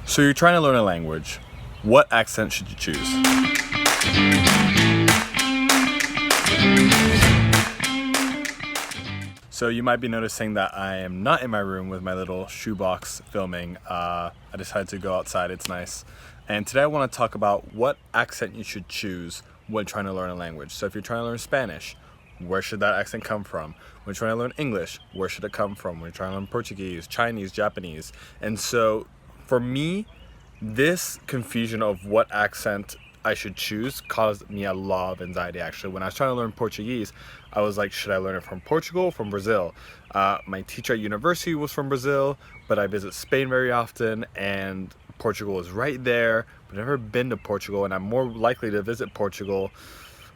So you're trying to learn a language. What accent should you choose? So you might be noticing that I am not in my room with my little shoebox filming. I decided to go outside, it's nice. And today I want to talk about what accent you should choose when trying to learn a language. So if you're trying to learn Spanish, where should that accent come from? When you're trying to learn English, where should it come from? When you're trying to learn Portuguese, Chinese, Japanese. And so for me, this confusion of what accent I should choose caused me a lot of anxiety actually. When I was trying to learn Portuguese, I was like, should I learn it from Portugal or from Brazil? My teacher at university was from Brazil, but I visit Spain very often and Portugal is right there. But I've never been to Portugal and I'm more likely to visit Portugal.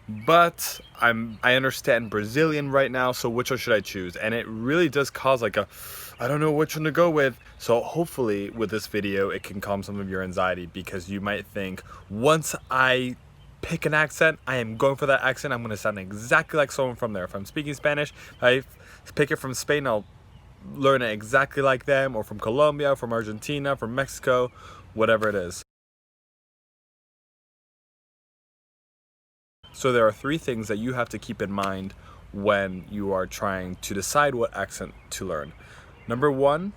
But I understand Brazilian right now, so which one should I choose? And it really does cause like I don't know which one to go with. So hopefully with this video, it can calm some of your anxiety, because you might think once I pick an accent, I am going for that accent. I'm going to sound exactly like someone from there. If I'm speaking Spanish, if I pick it from Spain, I'll learn it exactly like them, or from Colombia, from Argentina, from Mexico, whatever it is. So there are three things that you have to keep in mind when you are trying to decide what accent to learn. Number one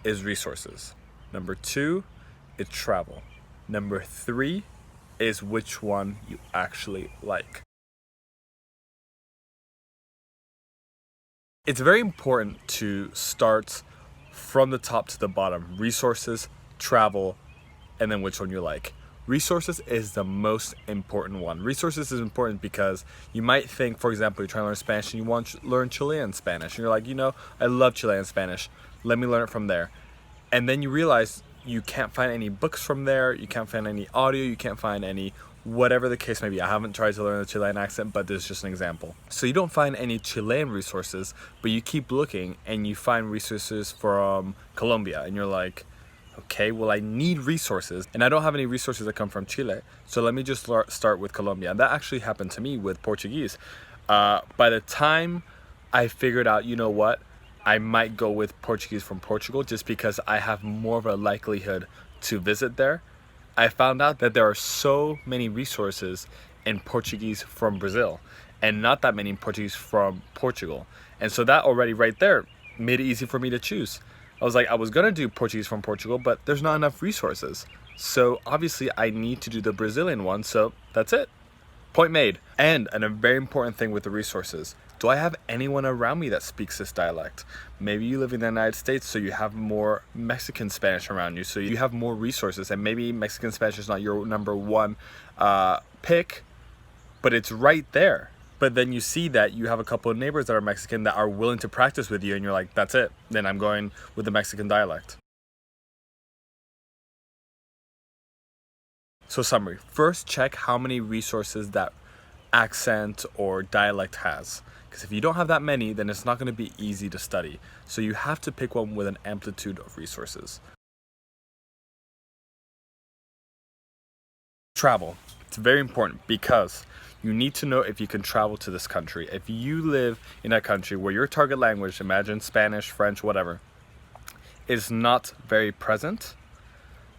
is resources. Number two is travel. Number three is which one you actually like. It's very important to start from the top to the bottom. Resources, travel, and then which one you like. Resources is the most important one. Resources is important because you might think, for example, you're trying to learn Spanish and you want to learn Chilean Spanish. And you're like, I love Chilean Spanish. Let me learn it from there. And then you realize you can't find any books from there. You can't find any audio. You can't find any, whatever the case may be. I haven't tried to learn the Chilean accent, but this is just an example. So you don't find any Chilean resources, but you keep looking and you find resources from Colombia. And you're like, okay, well, I need resources and I don't have any resources that come from Chile. So let me just start with Colombia. And that actually happened to me with Portuguese. By the time I figured out, you know what, I might go with Portuguese from Portugal just because I have more of a likelihood to visit there. I found out that there are so many resources in Portuguese from Brazil and not that many in Portuguese from Portugal. And so that already right there made it easy for me to choose. I was like, I was gonna do Portuguese from Portugal, but there's not enough resources. So obviously I need to do the Brazilian one, so that's it. Point made. And a very important thing with the resources, do I have anyone around me that speaks this dialect? Maybe you live in the United States, so you have more Mexican Spanish around you, so you have more resources, and maybe Mexican Spanish is not your number one pick, but it's right there. But then you see that you have a couple of neighbors that are Mexican that are willing to practice with you, and you're like, that's it. Then I'm going with the Mexican dialect. So summary, first check how many resources that accent or dialect has. Because if you don't have that many, then it's not going to be easy to study. So you have to pick one with an amplitude of resources. Travel. It's very important because you need to know if you can travel to this country. If you live in a country where your target language, imagine Spanish, French, whatever, is not very present,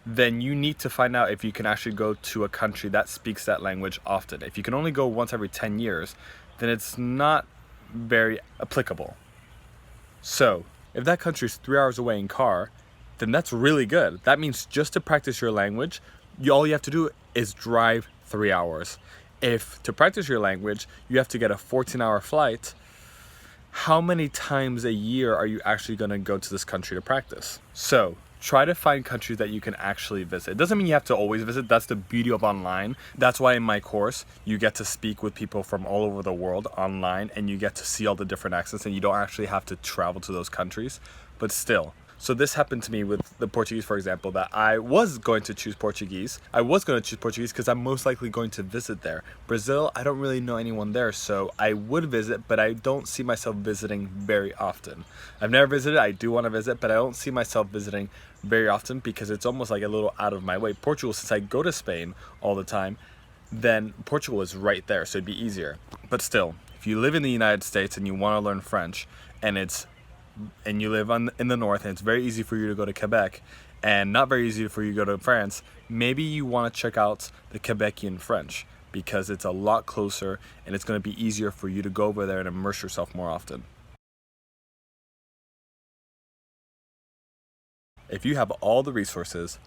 then you need to find out if you can actually go to a country that speaks that language often. If you can only go once every 10 years, then it's not very applicable. So if that country is 3 hours away in car, then that's really good. That means just to practice your language, all you have to do is drive 3 hours. If to practice your language, you have to get a 14-hour flight, how many times a year are you actually going to go to this country to practice? So try to find countries that you can actually visit. It doesn't mean you have to always visit. That's the beauty of online. That's why in my course, you get to speak with people from all over the world online, and you get to see all the different accents, and you don't actually have to travel to those countries, but still. So this happened to me with the Portuguese, for example, that I was going to choose Portuguese. I was going to choose Portuguese because I'm most likely going to visit there. Brazil, I don't really know anyone there, so I would visit, but I don't see myself visiting very often. I've never visited, I do want to visit, but I don't see myself visiting very often because it's almost like a little out of my way. Portugal, since I go to Spain all the time, then Portugal is right there, so it'd be easier. But still, if you live in the United States and you want to learn French, and you live in the north, and it's very easy for you to go to Quebec, and not very easy for you to go to France, maybe you want to check out the Quebecian French because it's a lot closer and it's going to be easier for you to go over there and immerse yourself more often. If you have all the resources,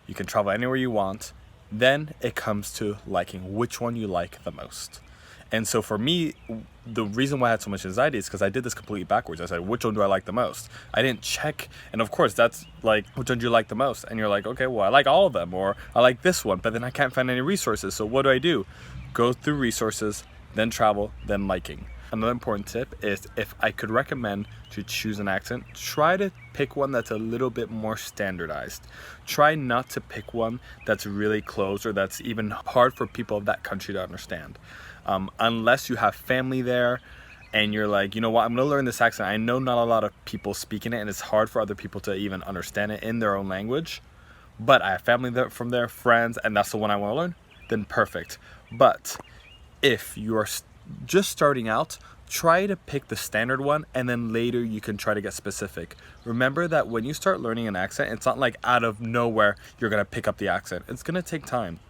you can travel anywhere you want, then it comes to liking which one you like the most. And so for me, the reason why I had so much anxiety is because I did this completely backwards. I said, which one do I like the most? I didn't check. And of course, that's like, which one do you like the most? And you're like, okay, well, I like all of them, or I like this one, but then I can't find any resources. So what do? Go through resources, then travel, then liking. Another important tip is if I could recommend to choose an accent, try to pick one that's a little bit more standardized. Try not to pick one that's really close or that's even hard for people of that country to understand. Unless you have family there and you're like, you know what, I'm gonna learn this accent. I know not a lot of people speaking it and it's hard for other people to even understand it in their own language, but I have family there from there, friends, and that's the one I wanna learn, then perfect. But if you're just starting out, try to pick the standard one and then later you can try to get specific. Remember that when you start learning an accent, it's not like out of nowhere you're gonna pick up the accent. It's gonna take time.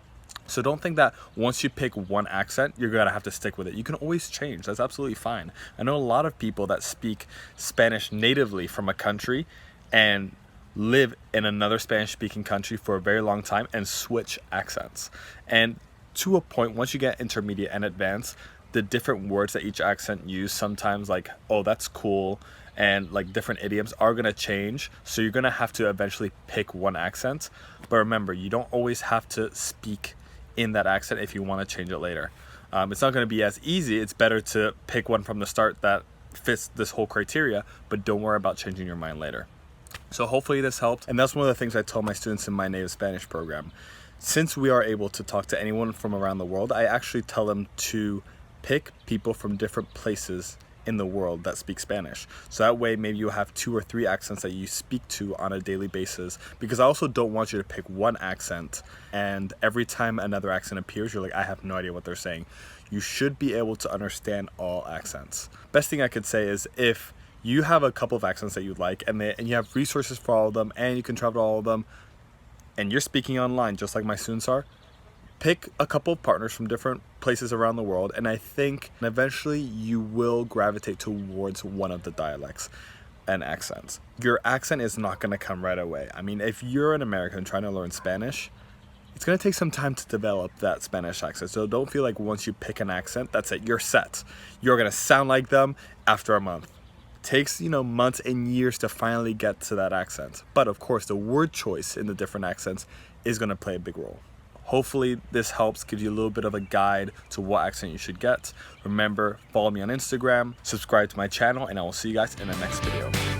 So don't think that once you pick one accent, you're gonna have to stick with it. You can always change, that's absolutely fine. I know a lot of people that speak Spanish natively from a country and live in another Spanish speaking country for a very long time and switch accents. And to a point, once you get intermediate and advanced, the different words that each accent use, sometimes like, oh, that's cool, and like different idioms are gonna change. So you're gonna have to eventually pick one accent. But remember, you don't always have to speak in that accent if you want to change it later. It's not gonna be as easy. It's better to pick one from the start that fits this whole criteria, but don't worry about changing your mind later. So hopefully this helped. And that's one of the things I tell my students in my native Spanish program. Since we are able to talk to anyone from around the world, I actually tell them to pick people from different places in the world that speak Spanish. So that way maybe you have 2 or 3 accents that you speak to on a daily basis, because I also don't want you to pick one accent and every time another accent appears, you're like, I have no idea what they're saying. You should be able to understand all accents. Best thing I could say is if you have a couple of accents that you like and you have resources for all of them and you can travel to all of them and you're speaking online just like my students are, pick a couple of partners from different places around the world, and I think eventually you will gravitate towards one of the dialects and accents. Your accent is not going to come right away. I mean, if you're an American trying to learn Spanish, it's going to take some time to develop that Spanish accent. So don't feel like once you pick an accent, that's it, you're set. You're going to sound like them after a month. It takes, months and years to finally get to that accent. But of course, the word choice in the different accents is going to play a big role. Hopefully this helps, gives you a little bit of a guide to what accent you should get. Remember, follow me on Instagram, subscribe to my channel, and I will see you guys in the next video.